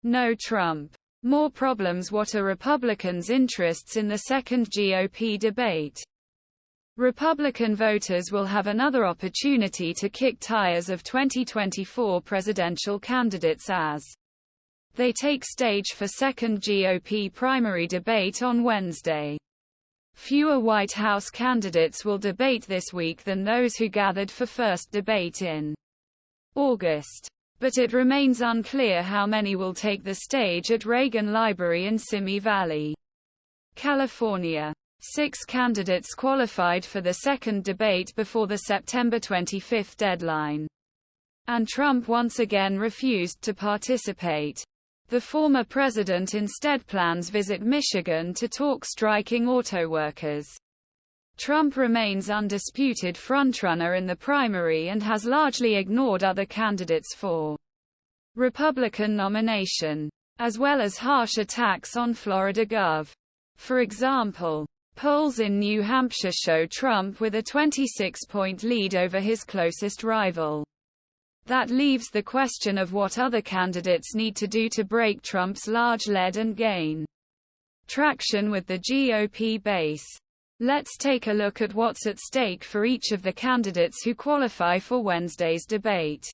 No Trump. More problems. What are Republicans' interests in the second GOP debate? Republican voters will have another opportunity to kick tires of 2024 presidential candidates as they take stage for second GOP primary debate on Wednesday. Fewer White House candidates will debate this week than those who gathered for first debate in August. But it remains unclear how many will take the stage at Reagan Library in Simi Valley, California. 6 candidates qualified for the second debate before the September 25 deadline. And Trump once again refused to participate. The former president instead plans visit Michigan to talk striking auto workers. Trump remains undisputed frontrunner in the primary and has largely ignored other candidates for Republican nomination, as well as harsh attacks on Florida Gov. For example, polls in New Hampshire show Trump with a 26-point lead over his closest rival. That leaves the question of what other candidates need to do to break Trump's large lead and gain traction with the GOP base. Let's take a look at what's at stake for each of the candidates who qualify for Wednesday's debate.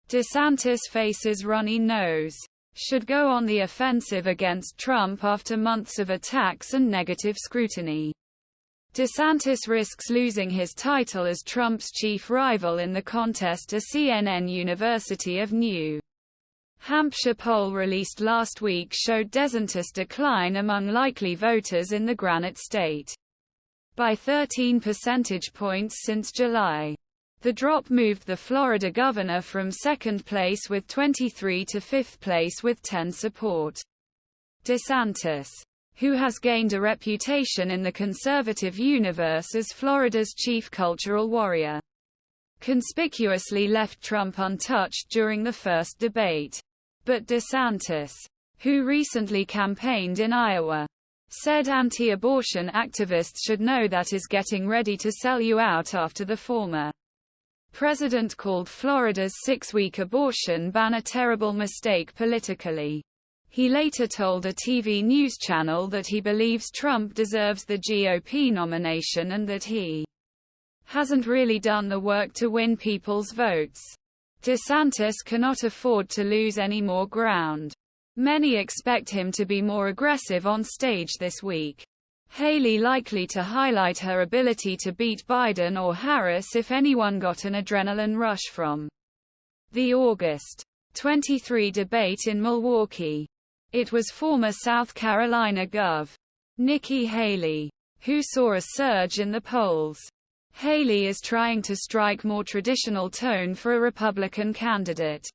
DeSantis faces runny nose. Should go on the offensive against Trump after months of attacks and negative scrutiny. DeSantis risks losing his title as Trump's chief rival in the contest. A CNNUniversity of New Hampshire poll released last week showed DeSantis' decline among likely voters in the Granite State by 13 percentage points since July. The drop moved the Florida governor from second place with 23 to fifth place with 10 support. DeSantis, who has gained a reputation in the conservative universe as Florida's chief cultural warrior, conspicuously left Trump untouched during the first debate. But DeSantis, who recently campaigned in Iowa, said anti-abortion activists should know that is getting ready to sell you out after the former president called Florida's 6-week abortion ban a terrible mistake politically. He later told a TV news channel that he believes Trump deserves the GOP nomination and that he hasn't really done the work to win people's votes. DeSantis cannot afford to lose any more ground. Many expect him to be more aggressive on stage this week. Haley likely to highlight her ability to beat Biden or Harris if anyone got an adrenaline rush from the August 23 debate in Milwaukee. It was former South Carolina Gov. Nikki Haley, who saw a surge in the polls. Haley is trying to strike more traditional tone for a Republican candidate,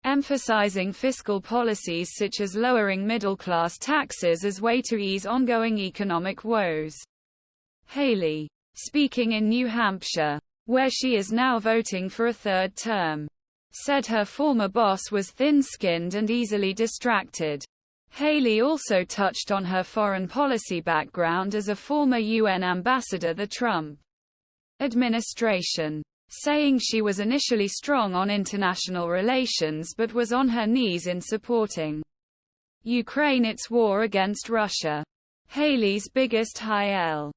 emphasizing fiscal policies such as lowering middle-class taxes as way to ease ongoing economic woes. Haley, speaking in New Hampshire, where she is now voting for a third term, said her former boss was thin-skinned and easily distracted. Haley also touched on her foreign policy background as a former UN ambassador the Trump administration, saying she was initially strong on international relations but was on her knees in supporting Ukraine its war against Russia. Haley's biggest highl.